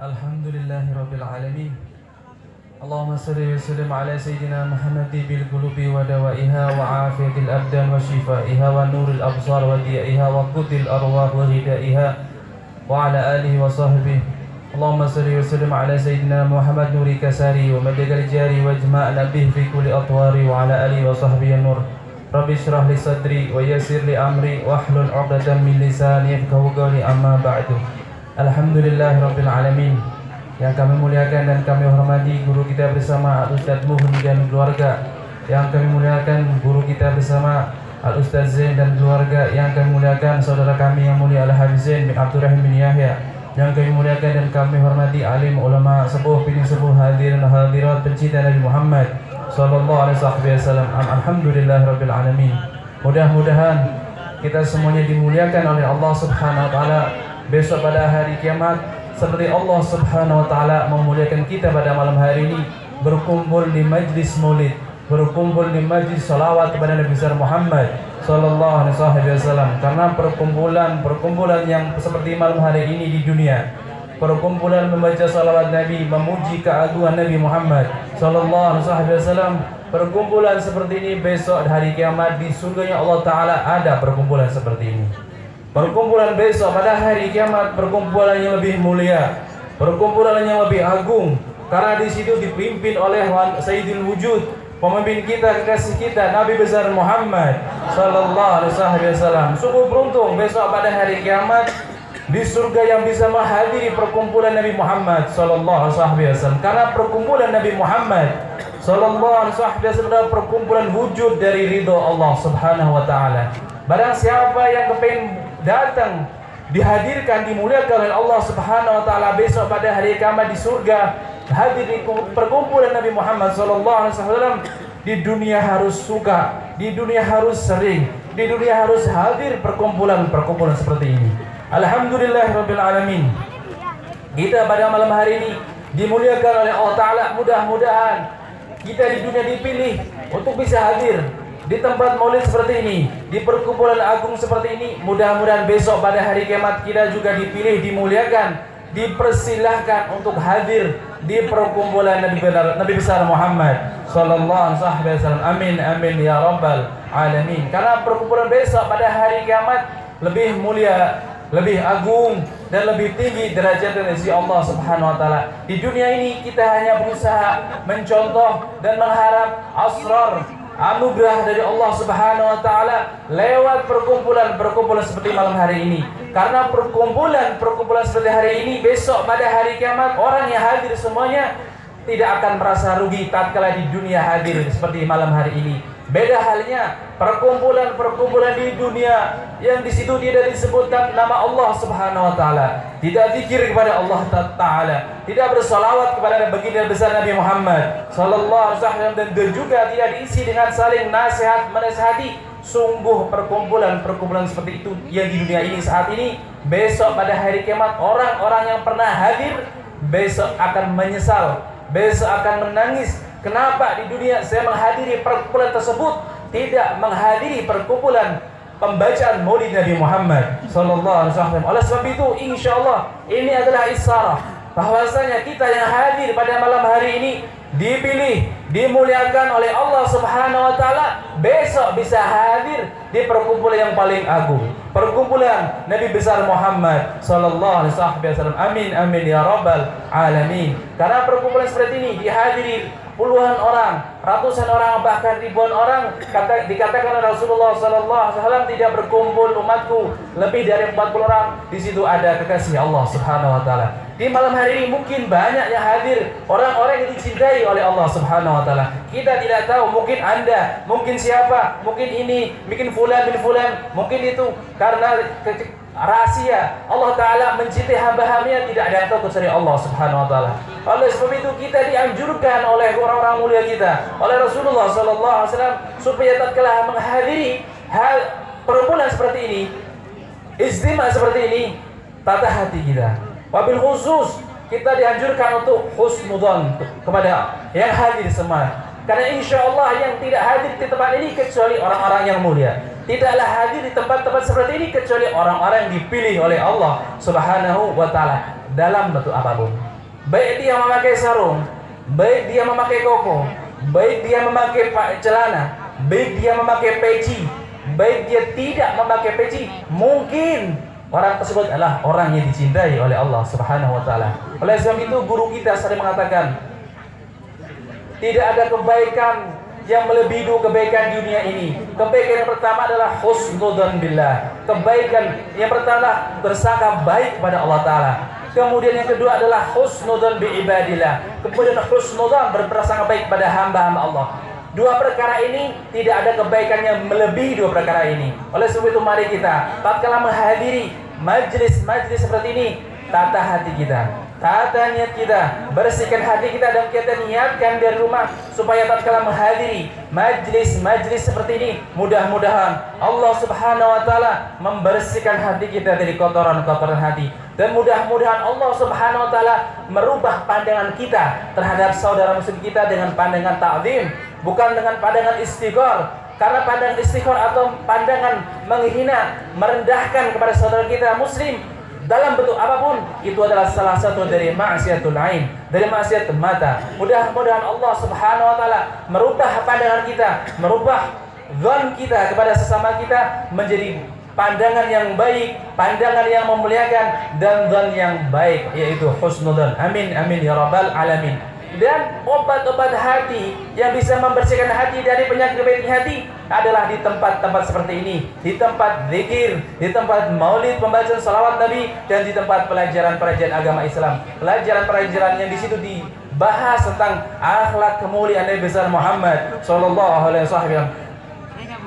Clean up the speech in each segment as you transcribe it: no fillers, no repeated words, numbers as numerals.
Alhamdulillahirabbil alamin. Allahumma shalli wa sallim ala sayyidina Muhammad bil qulubi wa dawaiha wa afiyatil abdan wa shifaiha wa nuril absar wa diyaiha wa qudil arwah wa hidaiha wa ala alihi wa sahbihi. Allahumma shalli wa sallim ala sayyidina Muhammad nuri kasari wa madadil jari wa ijma'na bih fi kulli atwari wa ala alihi wa sahbihi nur. Rabbi shrah li sadri wa yassir li amri wa hlul 'uqdatam min lisani yafqahu qawli, amma ba'du. Alhamdulillahirabbil alamin. Yang kami muliakan dan kami hormati guru kita bersama Al-Ustaz Muhni dan keluarga. Yang kami muliakan guru kita bersama Al-Ustaz Zain dan keluarga. Yang kami muliakan saudara kami yang mulia Al-Habib Zain bin Abdurrahim bin Yahya. Yang kami muliakan dan kami hormati alim ulama sepuh pilih sepuh hadirin hadirat pencinta Nabi Muhammad sallallahu alaihi wasallam. Alhamdulillahirabbil alamin. Mudah-mudahan kita semuanya dimuliakan oleh Allah Subhanahu wa taala besok pada hari kiamat, seperti Allah Subhanahu wa taala memuliakan kita pada malam hari ini, berkumpul di majlis maulid, berkumpul di majlis salawat kepada Nabi besar Muhammad sallallahu alaihi wasallam. Karena perkumpulan yang seperti malam hari ini di dunia, perkumpulan membaca salawat Nabi, memuji keagungan Nabi Muhammad sallallahu alaihi wasallam, perkumpulan seperti ini besok hari kiamat di surganya Allah taala ada perkumpulan seperti ini. Perkumpulan besok pada hari kiamat, perkumpulan yang lebih mulia, perkumpulan yang lebih agung, karena di situ dipimpin oleh Sayyidul Wujud, pemimpin kita, kekasih kita, Nabi besar Muhammad sallallahu alaihi wasallam. Sungguh beruntung besok pada hari kiamat di surga yang bisa menghadiri perkumpulan Nabi Muhammad sallallahu alaihi wasallam. Karena perkumpulan Nabi Muhammad sallallahu alaihi wasallam adalah perkumpulan wujud dari ridho Allah Subhanahu wa taala. Barang siapa yang kepingin datang, dihadirkan, dimuliakan oleh Allah Subhanahu wa taala besok pada hari kiamat di surga, hadir di perkumpulan Nabi Muhammad sallallahu alaihi wasallam, di dunia harus suka, di dunia harus sering, di dunia harus hadir perkumpulan seperti ini. Alhamdulillahirabbil alamin. Kita pada malam hari ini dimuliakan oleh Allah taala. Mudah-mudahan kita di dunia dipilih untuk bisa hadir di tempat maulid seperti ini, di perkumpulan agung seperti ini. Mudah-mudahan besok pada hari kiamat kita juga dipilih, dimuliakan, dipersilahkan untuk hadir di perkumpulan Nabi besar Muhammad sallallahu alaihi wasallam. Amin amin ya rabbal alamin. Karena perkumpulan besok pada hari kiamat lebih mulia, lebih agung dan lebih tinggi derajat dari sisi Allah Subhanahu wa taala. Di dunia ini kita hanya berusaha mencontoh dan mengharap asrar anugerah dari Allah Subhanahu wa taala lewat perkumpulan seperti malam hari ini. Karena perkumpulan seperti hari ini besok pada hari kiamat orang yang hadir semuanya tidak akan merasa rugi tatkala di dunia hadir seperti malam hari ini. Beda halnya perkumpulan di dunia yang di situ tidak disebutkan nama Allah Subhanahu wa taala, tidak zikir kepada Allah taala, tidak bersolawat kepada baginda besar Nabi Muhammad sallallahu alaihi wasallam, dan juga tidak diisi dengan saling nasihat menasihati. Sungguh perkumpulan seperti itu yang di dunia ini saat ini, besok pada hari kiamat orang-orang yang pernah hadir besok akan menyesal, besok akan menangis. Kenapa di dunia saya menghadiri perkumpulan tersebut, tidak menghadiri perkumpulan pembacaan maulid Nabi Muhammad sallallahu alaihi wasallam? Oleh sebab itu insyaallah ini adalah isyarah bahwasanya kita yang hadir pada malam hari ini dipilih, dimuliakan oleh Allah Subhanahu wa taala, besok bisa hadir di perkumpulan yang paling agung, perkumpulan Nabi besar Muhammad sallallahu alaihi wasallam. Amin amin ya rabbal alamin. Karena perkumpulan seperti ini dihadiri puluhan orang, ratusan orang, bahkan ribuan orang. Dikatakan oleh Rasulullah sallallahu alaihi wasallam, tidak berkumpul umatku lebih dari 40 orang. Di situ ada kekasih Allah Subhanahu wa taala. Di malam hari ini mungkin banyak yang hadir orang-orang yang dicintai oleh Allah Subhanahu wa taala. Kita tidak tahu, mungkin Anda, mungkin siapa, mungkin ini, mungkin fulan bin fulan, mungkin itu. Karena rahasia Allah taala mencintai hamba-hambanya tidak ada yang tahu kecuali Allah Subhanahu wa taala. Oleh sebab itu kita dianjurkan oleh orang-orang mulia kita, oleh Rasulullah sallallahu alaihi wasallam, supaya tatkala menghadiri hal perkumpulan seperti ini, istimewa seperti ini, tata hati kita. Wabil khusus kita dianjurkan untuk husnudzon kepada yang hadir semua. Karena insya Allah yang tidak hadir di tempat ini kecuali orang-orang yang mulia. Tidaklah hadir di tempat-tempat seperti ini kecuali orang-orang yang dipilih oleh Allah Subhanahu wa taala dalam bentuk apapun. baik dia memakai sarung, baik dia memakai koko, baik dia memakai celana, baik dia memakai peci, baik dia tidak memakai peci, mungkin orang tersebut adalah orang yang dicintai oleh Allah Subhanahu wa taala. Oleh sebab itu guru kita sering mengatakan, tidak ada kebaikan yang melebihi kebaikan di dunia ini. Kebaikan yang pertama adalah husnudzan billah. Kebaikan yang pertama bersangka baik pada Allah taala. Kemudian yang kedua adalah husnudzan bi ibadillah. Kemudian husnudzan berprasangka baik pada hamba-hamba Allah. Dua perkara ini tidak ada kebaikan yang melebihi dua perkara ini. Oleh sebab itu mari kita tatkala menghadiri majlis-majlis seperti ini, tata hati kita, tata niat kita, bersihkan hati kita dan kita niatkan dari rumah supaya tatkala menghadiri majlis-majlis seperti ini, mudah-mudahan Allah Subhanahu wa taala membersihkan hati kita dari kotoran-kotoran hati, dan mudah-mudahan Allah Subhanahu wa taala merubah pandangan kita terhadap saudara muslim kita dengan pandangan ta'zim, bukan dengan pandangan istighfar. Karena pandangan istighfar atau pandangan menghina, merendahkan kepada saudara kita muslim dalam bentuk apapun, itu adalah salah satu dari maksiatul ain, dari maksiat mata. Mudah-mudahan Allah Subhanahu wa taala merubah pandangan kita, merubah zon kita kepada sesama kita menjadi pandangan yang baik, pandangan yang memuliakan, dan zon yang baik, yaitu husnudzan. Amin amin ya rabbal alamin. Dan obat-obat hati yang bisa membersihkan hati dari penyakit hati adalah di tempat-tempat seperti ini, di tempat zikir, di tempat maulid, pembacaan salawat Nabi, dan di tempat pelajaran-pelajaran agama Islam, pelajaran-pelajaran yang di situ dibahas tentang akhlak kemuliaan Nabi besar Muhammad sallallahu alaihi wasallam.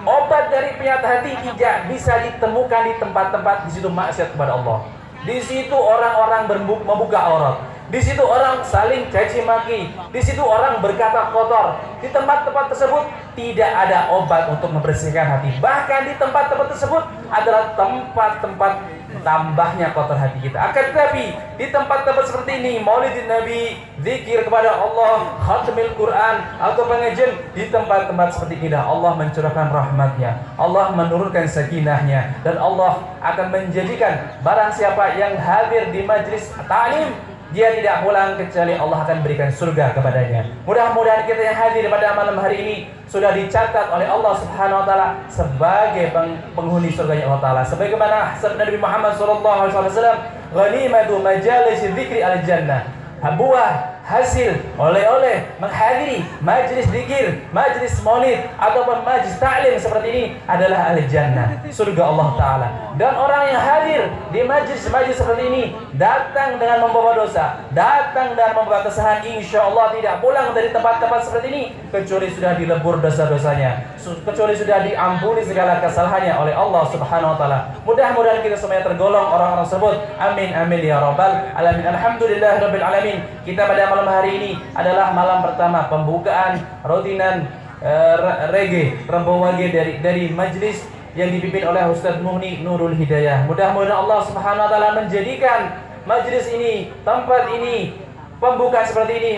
Obat dari penyakit hati tidak bisa ditemukan di tempat-tempat di situ maksiat kepada Allah. Di situ orang-orang membuka aurat. Di situ orang saling caci maki. Di situ orang berkata kotor. Di tempat-tempat tersebut tidak ada obat untuk membersihkan hati. Bahkan di tempat-tempat tersebut adalah tempat-tempat tambahnya kotor hati kita. Akan tetapi di tempat-tempat seperti ini, maulidin Nabi, zikir kepada Allah, khatmil Quran, atau pengajian, di tempat-tempat seperti ini Allah mencurahkan rahmatnya, Allah menurunkan sakinahnya, dan Allah akan menjadikan barang siapa yang hadir di majlis ta'lim, dia tidak pulang kecuali Allah akan berikan surga kepadanya. Mudah-mudahan kita yang hadir pada malam hari ini sudah dicatat oleh Allah Subhanahu wa taala sebagai penghuni surganya Allah taala. Sebagaimana sabda Nabi Muhammad sallallahu alaihi wasallam, "Ghanimatu majalis dzikri al-jannah." Buah hasil oleh-oleh menghadiri majlis zikir, majlis maulid ataupun majlis ta'lim seperti ini adalah al-jannah, surga Allah taala. Dan orang yang hadir di majlis-majlis seperti ini datang dengan membawa dosa, datang dengan membawa kesalahan, insyaallah tidak pulang dari tempat-tempat seperti ini kecuali sudah dilebur dosa-dosanya, kecuali sudah diampuni segala kesalahannya oleh Allah Subhanahu wa taala. Mudah-mudahan kita semuanya tergolong orang-orang tersebut. Amin amin ya rabbal alamin. Alhamdulillahirabbil alamin. Kita pada malam hari ini adalah malam pertama pembukaan rutinan reggae Rembowage dari majlis yang dipimpin oleh Ustaz Muhni Nurul Hidayah. Mudah-mudahan Allah Subhanahu wa taala menjadikan majlis ini, tempat ini, pembukaan seperti ini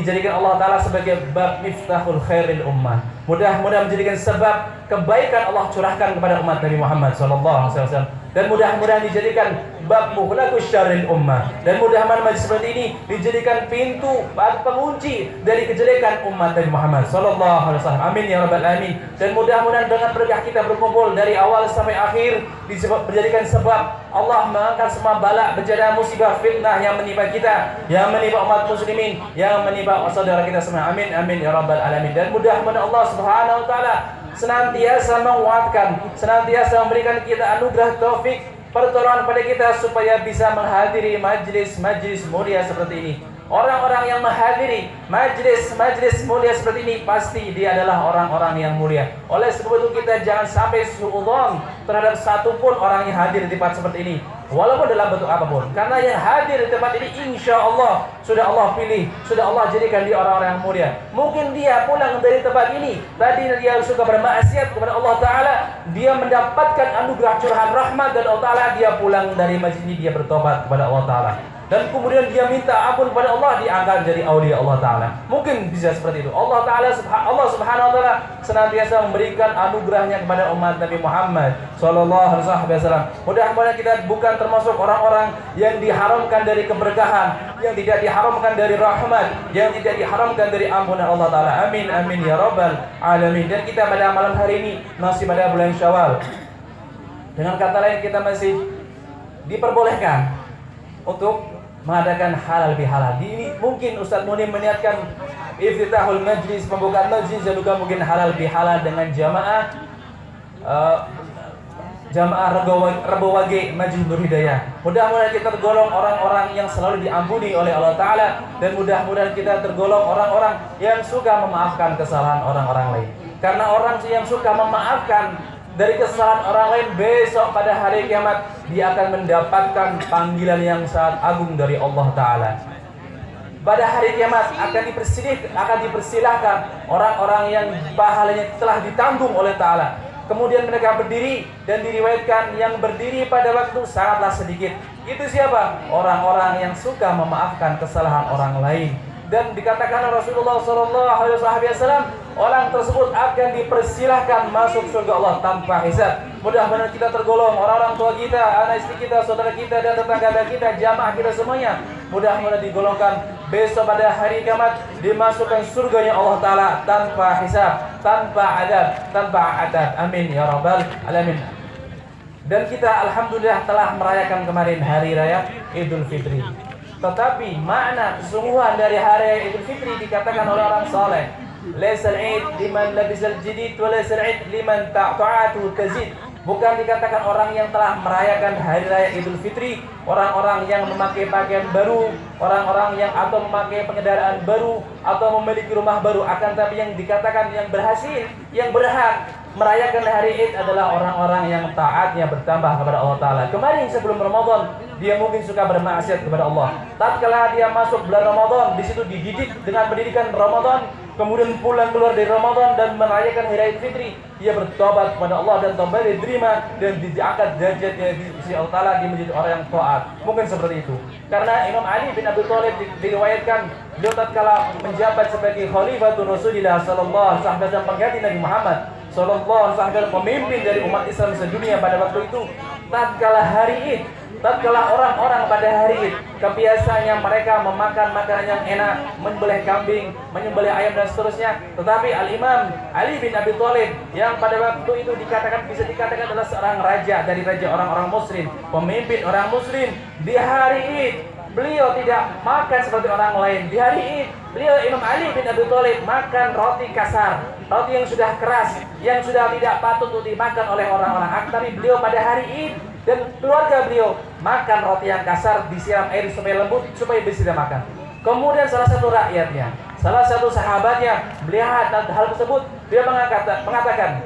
dijadikan Allah taala sebagai bab miftahul khairil ummah. Mudah-mudahan menjadikan sebab kebaikan Allah curahkan kepada umat Nabi Muhammad sallallahu alaihi wasallam, dan mudah-mudahan dijadikan bab muhlakus syarril ummah, dan mudah-mudahan majlis seperti ini dijadikan pintu pengunci dari kejelekan umat Nabi Muhammad sallallahu alaihi wasallam. Amin ya rabbal alamin. Dan mudah-mudahan dengan berkah kita berkumpul dari awal sampai akhir dijadikan sebab Allah mengangkat semua bala, bencana, musibah, fitnah yang menimpa kita, yang menimpa umat muslimin, yang menimpa saudara kita semua. Amin amin ya rabbal alamin. Dan mudah-mudahan Allah Subhanahu wa taala senantiasa menguatkan, senantiasa memberikan kita anugerah taufik, pertolongan pada kita supaya bisa menghadiri majlis-majlis mulia seperti ini. Orang-orang yang menghadiri majlis-majlis mulia seperti ini pasti dia adalah orang-orang yang mulia. Oleh sebab itu kita jangan sampai suudzon terhadap satupun orang yang hadir di tempat seperti ini, walaupun dalam bentuk apapun. Karena yang hadir di tempat ini insya Allah sudah Allah pilih, sudah Allah jadikan dia orang-orang yang mulia. Mungkin dia pulang dari tempat ini, tadi dia suka bermaksiat kepada Allah Ta'ala, dia mendapatkan anugerah curahan rahmat dan Allah Ta'ala, dia pulang dari majlis ini dia bertobat kepada Allah Ta'ala. dan kemudian dia minta ampun kepada Allah, diangkat jadi aulia Allah Ta'ala. Mungkin bisa seperti itu. Allah Subhanahu Wa Ta'ala senantiasa memberikan anugerahnya kepada umat Nabi Muhammad Sallallahu Alaihi Wasallam. Mudah-mudahan kita bukan termasuk orang-orang yang diharamkan dari keberkahan, yang tidak diharamkan dari rahmat, yang tidak diharamkan dari ampunan Allah Ta'ala. Amin, amin ya rabbal alamin. Dan kita pada malam hari ini masih pada bulan Syawal. Dengan kata lain, kita masih diperbolehkan untuk mengadakan halal bihalal. Ini mungkin Ustaz Munim meniatkan iftitahul majlis, pembukaan majlis, dan juga mungkin halal bihalal dengan jamaah Rebo Wage Majlis Nur Hidayah. Mudah-mudahan kita tergolong orang-orang yang selalu diampuni oleh Allah Ta'ala, dan mudah-mudahan kita tergolong orang-orang yang suka memaafkan kesalahan orang-orang lain. Karena orang yang suka memaafkan dari kesalahan orang lain, besok pada hari kiamat dia akan mendapatkan panggilan yang sangat agung dari Allah Ta'ala. Pada hari kiamat akan dipersilahkan orang-orang yang pahalanya telah ditanggung oleh Ta'ala. Kemudian mereka berdiri, dan diriwayatkan yang berdiri pada waktu sangatlah sedikit. Itu siapa? Orang-orang yang suka memaafkan kesalahan orang lain. Dan dikatakan Rasulullah SAW, orang tersebut akan dipersilahkan masuk surga Allah tanpa hisab. Mudah-mudahan kita tergolong orang-orang tua kita, anak istri kita, saudara kita, dan tetangga kita, jamaah kita semuanya. Mudah-mudahan digolongkan besok pada hari kiamat, dimasukkan surganya Allah Ta'ala tanpa hisab, tanpa adab. Amin ya rabbal alamin. Dan kita alhamdulillah telah merayakan kemarin hari raya Idul Fitri. Tetapi makna kesungguhan dari hari raya Idul Fitri dikatakan oleh orang saleh, laisal id liman labisal jadid wa laisal id liman ta'atu tazid. Bukan dikatakan orang yang telah merayakan hari raya Idul Fitri, orang-orang yang memakai pakaian baru, orang-orang yang atau memakai kendaraan baru, atau memiliki rumah baru. Akan tapi yang dikatakan yang berhasil, yang berhak merayakan hari Id adalah orang-orang yang taatnya bertambah kepada Allah Ta'ala. Kemarin sebelum Ramadan, dia mungkin suka bermaksiat kepada Allah. Tatkala dia masuk bulan Ramadan, di situ dididik dengan pendidikan Ramadan, kemudian pulang keluar dari Ramadan dan merayakan hari Idul Fitri, dia bertobat kepada Allah dan tobat diterima dan diangkat derajatnya di sisi Allah Ta'ala, dia menjadi orang yang taat. Mungkin seperti itu. Karena Imam Ali bin Abi Thalib diriwayatkan beliau tatkala menjabat sebagai Khalifatul Rasulullah sallallahu alaihi wasallam, pengganti Nabi Muhammad sallallahu alaihi wasallam, pemimpin dari umat Islam sedunia pada waktu itu, tatkala hari Id, tatkala orang-orang pada hari Id kebiasaannya mereka memakan makanan yang enak, menyembelih kambing, menyembelih ayam dan seterusnya. Tetapi Al-Imam Ali bin Abi Thalib yang pada waktu itu bisa dikatakan adalah seorang raja dari raja orang-orang muslim, pemimpin orang muslim, di hari Id beliau tidak makan seperti orang lain. Di hari Id beliau Imam Ali bin Abi Thalib makan roti kasar, roti yang sudah keras, yang sudah tidak patut untuk dimakan oleh orang-orang. Tapi beliau pada hari Id dan keluarga beliau makan roti yang kasar, disiram air supaya lembut, supaya bisa makan. Kemudian salah satu rakyatnya, salah satu sahabatnya melihat hal tersebut, dia mengatakan,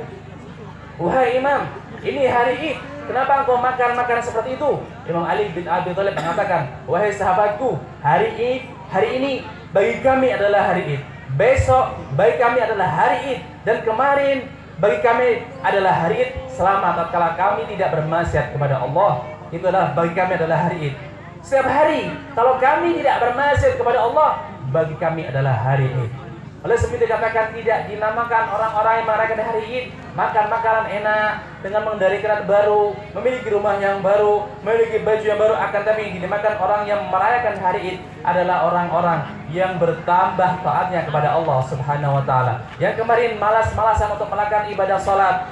"Wahai Imam, ini hari Id, kenapa engkau makan makanan seperti itu?" Imam Ali bin Abi Thalib mengatakan, "Wahai sahabatku, hari Id, hari ini bagi kami adalah hari Id. Besok bagi kami adalah hari Id, dan kemarin bagi kami adalah hari Id selama tatkala kami tidak bermaksiat kepada Allah. Itu adalah bagi kami adalah hari Id. Setiap hari kalau kami tidak bermaksiat kepada Allah, bagi kami adalah hari Id." Oleh sebab itu dikatakan tidak dinamakan orang-orang yang merayakan hari Id makan makanan enak dengan mengendarai kendaraan baru, memiliki rumah yang baru, memiliki baju yang baru. Akan tapi dinamakan orang yang merayakan hari Id adalah orang-orang yang bertambah taatnya kepada Allah Subhanahu wa Ta'ala. Yang kemarin malas-malasan untuk melakukan ibadah salat,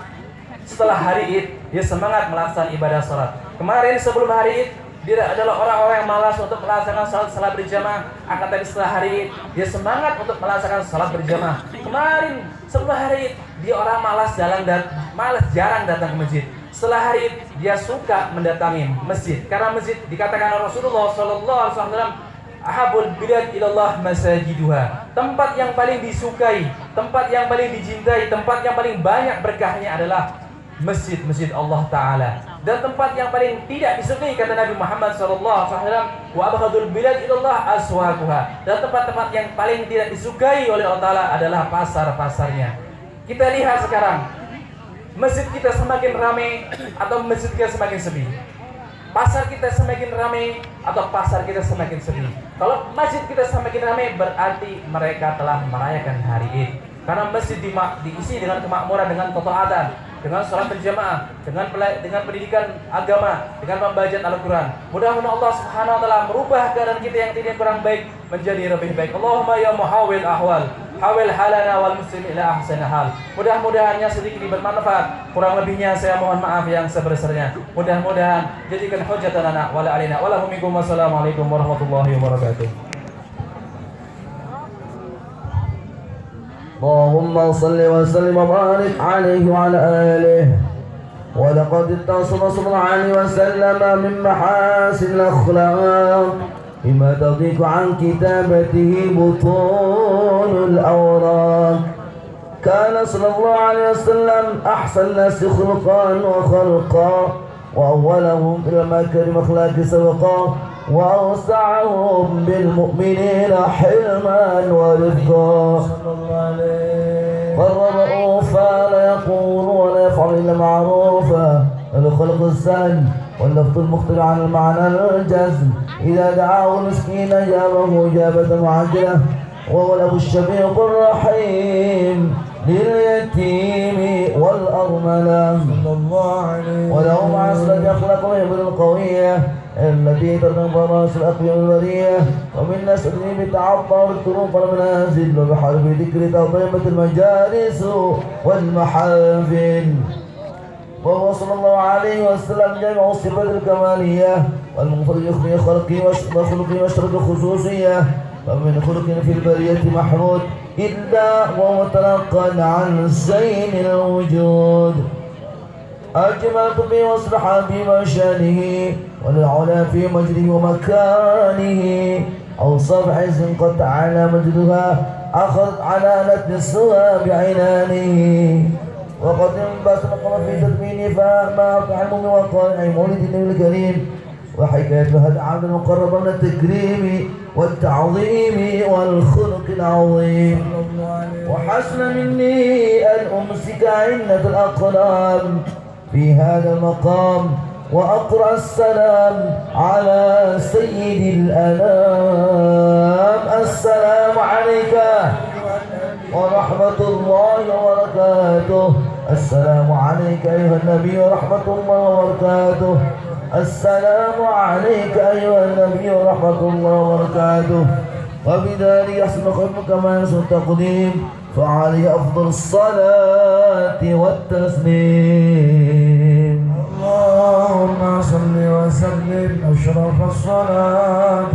setelah hari Id dia semangat melaksanakan ibadah salat. Kemarin sebelum hari Id dia adalah orang-orang yang malas untuk melaksanakan salat berjamaah. Akan tapi setelah hari Id dia semangat untuk melaksanakan salat berjamaah. Kemarin sebelum hari Id dia orang malas jarang datang ke masjid. Setelah hari Id dia suka mendatangi masjid, karena masjid dikatakan Rasulullah sallallahu alaihi wasallam, "Ahabul bilad ilallah masajiduha." Tempat yang paling disukai, tempat yang paling dicintai, tempat yang paling banyak berkahnya adalah masjid-masjid Allah Ta'ala. Dan tempat yang paling tidak disukai, kata Nabi Muhammad SAW, "Wa abghadul bilad ilallah aswaquha." Dan tempat-tempat yang paling tidak disukai oleh Allah Ta'ala adalah pasar-pasarnya. Kita lihat sekarang, masjid kita semakin ramai atau masjid kita semakin sepi? pasar kita semakin ramai atau pasar kita semakin sepi? Kalau masjid kita semakin ramai, berarti mereka telah merayakan hari Id. Karena masjid diisi dengan kemakmuran, dengan ketaatan, dengan sholat berjamaah, dengan pendidikan agama, dengan pembacaan Al-Quran. Mudah-mudahan Allah Subhanahu Wa Taala merubah keadaan kita yang tidak kurang baik menjadi lebih baik. Allahumma ya muhawil ahwal, hawil halana wal muslim ila ahsana hal. Mudah-mudahannya sedikit bermanfaat. Kurang lebihnya saya mohon maaf yang sebesarnya. Mudah-mudahan jadikan hujatan lana wala alina wala humikum. Wassalamualaikum warahmatullahi wabarakatuh. اللهم صل وسلم وبارك عليه وعلى آله. ولقد اتصل صلى الله عليه وسلم من محاسن الأخلاق بما تضيق عن كتابته بطون الأوراق. كان صلى الله عليه وسلم أحسن الناس خلقا وخلقا، وأولهم إلى مكارم أخلاق سبقا، وأوسعهم بالمؤمنين حلما ورفقا. قرر رؤوفا لا يقول ولا يفعل إلا معروفا، الخلق السهل واللفظ المختلف عن المعنى الجزم. إذا دعاه المسكين أجابه إجابة معجلة، وهو الأب الشفيق الرحيم لليتيم والأرملة. وله مع صلة أخلاق ويبر القوية التي ترتقي راس الأقوياء البرية، ومن نسله بتعطر الطرق والمنازل، وبحرب ذكر تطيبة المجالس والمحافل. وهو صلى الله عليه وسلم جمع الصفات الكمالية والمنفرد في خلقه وخلقه واشرف الخصوصية، ومن خلق في البرية محمود إلا وهو تلقى عن زين الوجود. أجملت في وصف حبيب شانه والعلا في مجده ومكانه، أوصاف عز قد تعالى مجدها أخذ على نتن السوى بعينانه. وقد انبت القمر في تدمين فما أطعم من وقائع مولد النبي الكريم، وحكاية هذا عبد المقرب من التكريم والتعظيم والخلق العظيم. وحسن مني أن أمسك عنة الأقلام في هذا المقام وأقرأ السلام على سيد الأنام. السلام عليك ورحمة الله وبركاته. السلام عليك أيها النبي ورحمة الله وبركاته. السلام عليك أيها النبي ورحمة الله وبركاته. وبذلك يحسن خدمك كما يحسن التقديم، فعليه أفضل الصلاة والتسليم. اللهم صل وسلم أشرف الصلاة